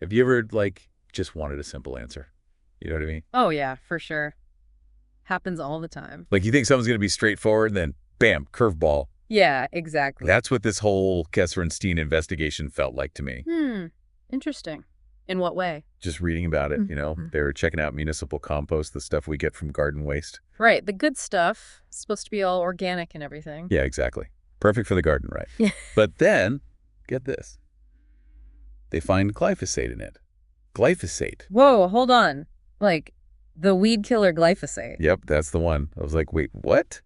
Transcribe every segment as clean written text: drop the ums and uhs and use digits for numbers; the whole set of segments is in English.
Have you ever, like, just wanted a simple answer? You know what I mean? Oh, yeah, for sure. Happens all the time. Like, you think something's going to be straightforward, and then, bam, curveball. Yeah, exactly. That's what this whole Kesser and Steen investigation felt like to me. Interesting. In what way? Just reading about it, they were checking out municipal compost, the stuff we get from garden waste. Right, the good stuff. It's supposed to be all organic and everything. Yeah, exactly. Perfect for the garden, right? Yeah. But then, get this. They find glyphosate in it. Glyphosate. Whoa, hold on. Like, the weed killer glyphosate. Yep, that's the one. I was like, wait, what?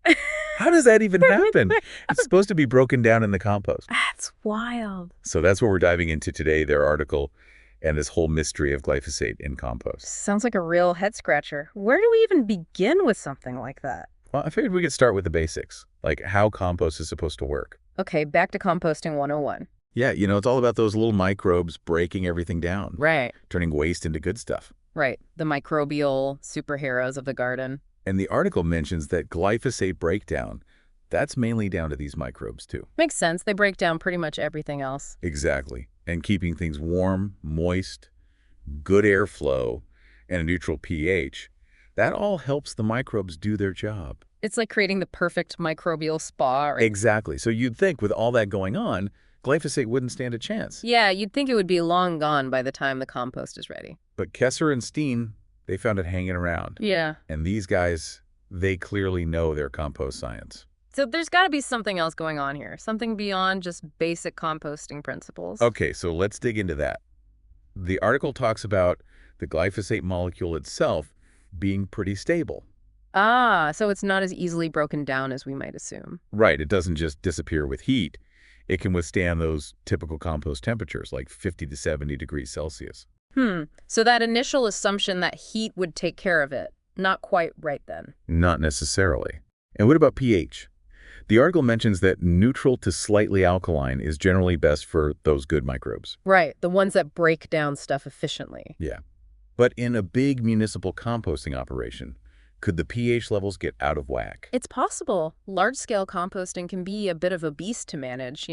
How does that even happen? It's supposed to be broken down in the compost. That's wild. So that's what we're diving into today, their article and this whole mystery of glyphosate in compost. Sounds like a real head-scratcher. Where do we even begin with something like that? Well, I figured we could start with the basics, like how compost is supposed to work. Okay, back to composting 101. Yeah, it's all about those little microbes breaking everything down. Right. Turning waste into good stuff. Right, the microbial superheroes of the garden. And the article mentions that glyphosate breakdown, that's mainly down to these microbes too. Makes sense. They break down pretty much everything else. Exactly. And keeping things warm, moist, good airflow, and a neutral pH, that all helps the microbes do their job. It's like creating the perfect microbial spa. Right? Exactly. So you'd think with all that going on, glyphosate wouldn't stand a chance. Yeah, you'd think it would be long gone by the time the compost is ready. But Kesser and Steen, they found it hanging around. Yeah. And these guys, they clearly know their compost science. So there's got to be something else going on here, something beyond just basic composting principles. Okay, so let's dig into that. The article talks about the glyphosate molecule itself being pretty stable. Ah, so it's not as easily broken down as we might assume. Right, it doesn't just disappear with heat. It can withstand those typical compost temperatures, like 50 to 70 degrees Celsius. So that initial assumption that heat would take care of it, not quite right then. Not necessarily. And what about pH? The article mentions that neutral to slightly alkaline is generally best for those good microbes. Right, the ones that break down stuff efficiently. Yeah. But in a big municipal composting operation, could the pH levels get out of whack? It's possible. Large-scale composting can be a bit of a beast to manage,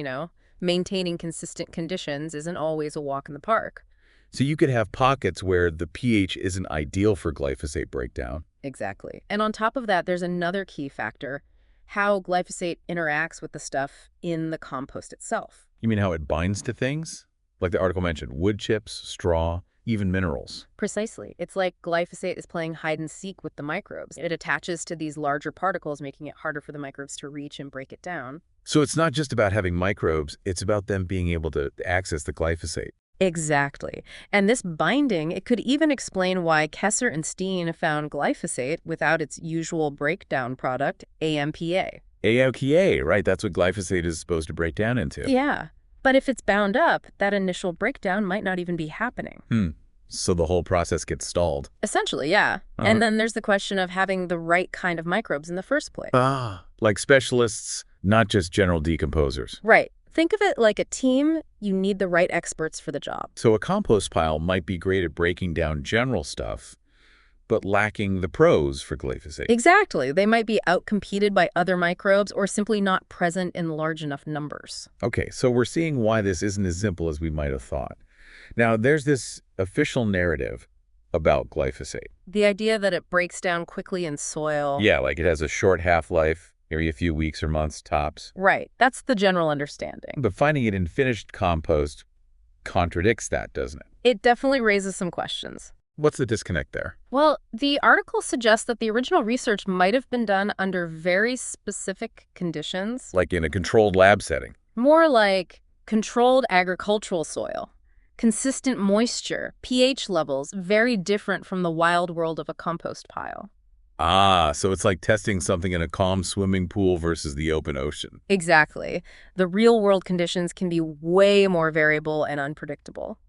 Maintaining consistent conditions isn't always a walk in the park. So you could have pockets where the pH isn't ideal for glyphosate breakdown. Exactly. And on top of that, there's another key factor, how glyphosate interacts with the stuff in the compost itself. You mean how it binds to things? Like the article mentioned, wood chips, straw, even minerals. Precisely. It's like glyphosate is playing hide and seek with the microbes. It attaches to these larger particles, making it harder for the microbes to reach and break it down. So it's not just about having microbes, it's about them being able to access the glyphosate. Exactly. And this binding, it could even explain why Kesser and Steen found glyphosate without its usual breakdown product, AMPA. AMPA, right? That's what glyphosate is supposed to break down into. Yeah. But if it's bound up, that initial breakdown might not even be happening. So the whole process gets stalled. Essentially, yeah. And then there's the question of having the right kind of microbes in the first place. Like specialists, not just general decomposers. Right. Think of it like a team. You need the right experts for the job. So a compost pile might be great at breaking down general stuff, but lacking the pros for glyphosate. Exactly. They might be outcompeted by other microbes or simply not present in large enough numbers. Okay, so we're seeing why this isn't as simple as we might have thought. Now, there's this official narrative about glyphosate. The idea that it breaks down quickly in soil. Yeah, like it has a short half-life, maybe a few weeks or months tops. Right. That's the general understanding. But finding it in finished compost contradicts that, doesn't it? It definitely raises some questions. What's the disconnect there? Well, the article suggests that the original research might have been done under very specific conditions. Like in a controlled lab setting. More like controlled agricultural soil. Consistent moisture, pH levels, very different from the wild world of a compost pile. So it's like testing something in a calm swimming pool versus the open ocean. Exactly. The real-world conditions can be way more variable and unpredictable.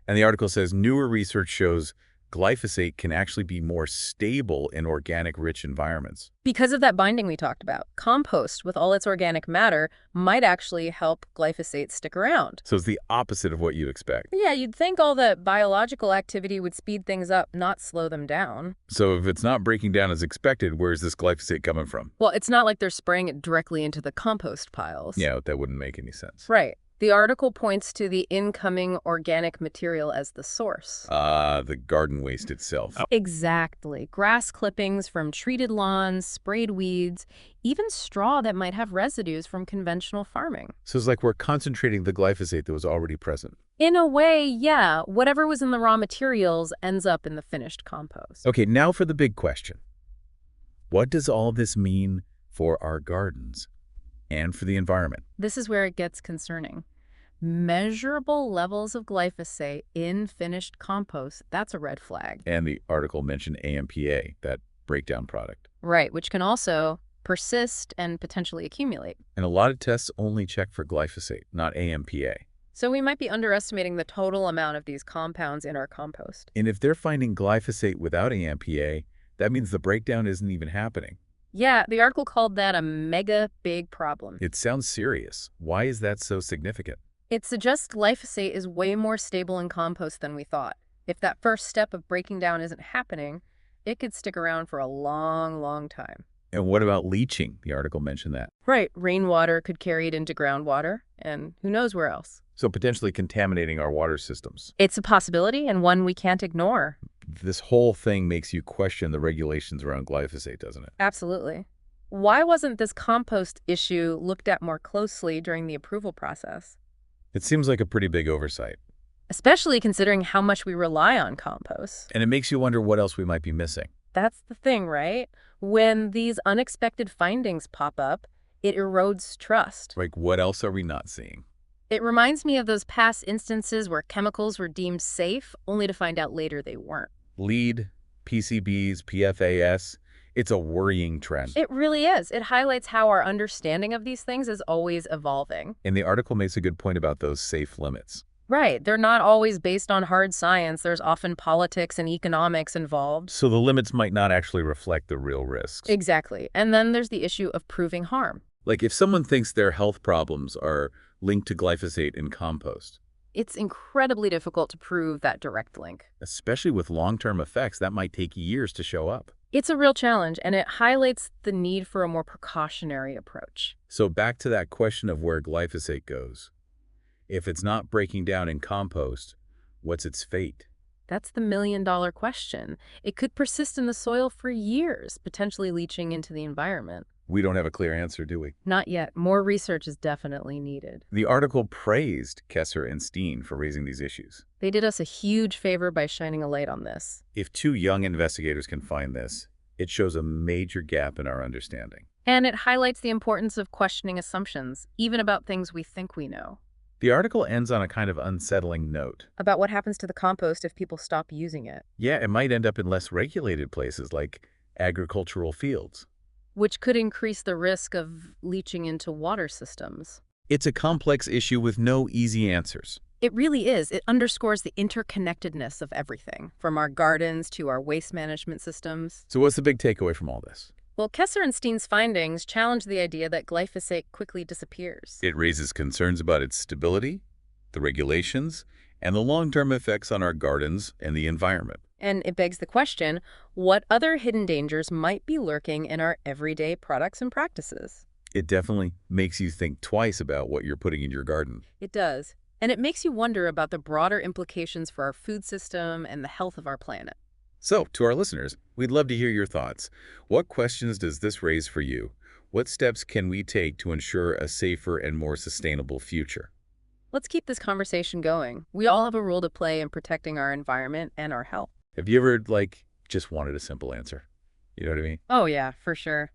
And the article says newer research shows glyphosate can actually be more stable in organic-rich environments. Because of that binding we talked about, compost, with all its organic matter, might actually help glyphosate stick around. So it's the opposite of what you expect. Yeah, you'd think all the biological activity would speed things up, not slow them down. So if it's not breaking down as expected, where's this glyphosate coming from? Well, it's not like they're spraying it directly into the compost piles. Yeah, that wouldn't make any sense. Right. The article points to the incoming organic material as the source. The garden waste itself. Exactly. Grass clippings from treated lawns, sprayed weeds, even straw that might have residues from conventional farming. So it's like we're concentrating the glyphosate that was already present. In a way, yeah, whatever was in the raw materials ends up in the finished compost. Okay, now for the big question. What does all this mean for our gardens and for the environment? This is where it gets concerning. Measurable levels of glyphosate in finished compost, that's a red flag. And the article mentioned AMPA, that breakdown product. Right, which can also persist and potentially accumulate. And a lot of tests only check for glyphosate, not AMPA. So we might be underestimating the total amount of these compounds in our compost. And if they're finding glyphosate without AMPA, that means the breakdown isn't even happening. Yeah, the article called that a mega big problem. It sounds serious. Why is that so significant? It suggests glyphosate is way more stable in compost than we thought. If that first step of breaking down isn't happening, it could stick around for a long, long time. And what about leaching? The article mentioned that. Right, rainwater could carry it into groundwater, and who knows where else. So potentially contaminating our water systems. It's a possibility and one we can't ignore. This whole thing makes you question the regulations around glyphosate, doesn't it? Absolutely. Why wasn't this compost issue looked at more closely during the approval process? It seems like a pretty big oversight. Especially considering how much we rely on compost. And it makes you wonder what else we might be missing. That's the thing, right? When these unexpected findings pop up, it erodes trust. Like, what else are we not seeing? It reminds me of those past instances where chemicals were deemed safe, only to find out later they weren't. Lead, PCBs, PFAS, it's a worrying trend. It really is. It highlights how our understanding of these things is always evolving. And the article makes a good point about those safe limits. Right. They're not always based on hard science. There's often politics and economics involved. So the limits might not actually reflect the real risks. Exactly. And then there's the issue of proving harm. Like if someone thinks their health problems are linked to glyphosate in compost, It's incredibly difficult to prove that direct link. especially with long-term effects, that might take years to show up. It's a real challenge, and it highlights the need for a more precautionary approach. So back to that question of where glyphosate goes. If it's not breaking down in compost, what's its fate? That's the million-dollar question. It could persist in the soil for years, potentially leaching into the environment. We don't have a clear answer, do we? Not yet. More research is definitely needed. The article praised Kesser and Steen for raising these issues. They did us a huge favor by shining a light on this. If two young investigators can find this, it shows a major gap in our understanding. And it highlights the importance of questioning assumptions, even about things we think we know. The article ends on a kind of unsettling note. About what happens to the compost if people stop using it. Yeah, it might end up in less regulated places like agricultural fields. Which could increase the risk of leaching into water systems. It's a complex issue with no easy answers. It really is. It underscores the interconnectedness of everything, from our gardens to our waste management systems. So what's the big takeaway from all this? Well, Kesser and Steen's findings challenge the idea that glyphosate quickly disappears. It raises concerns about its stability, the regulations, and the long-term effects on our gardens and the environment. And it begs the question, what other hidden dangers might be lurking in our everyday products and practices? It definitely makes you think twice about what you're putting in your garden. It does. And it makes you wonder about the broader implications for our food system and the health of our planet. So, to our listeners, we'd love to hear your thoughts. What questions does this raise for you? What steps can we take to ensure a safer and more sustainable future? Let's keep this conversation going. We all have a role to play in protecting our environment and our health. Have you ever, just wanted a simple answer? You know what I mean? Oh, yeah, for sure.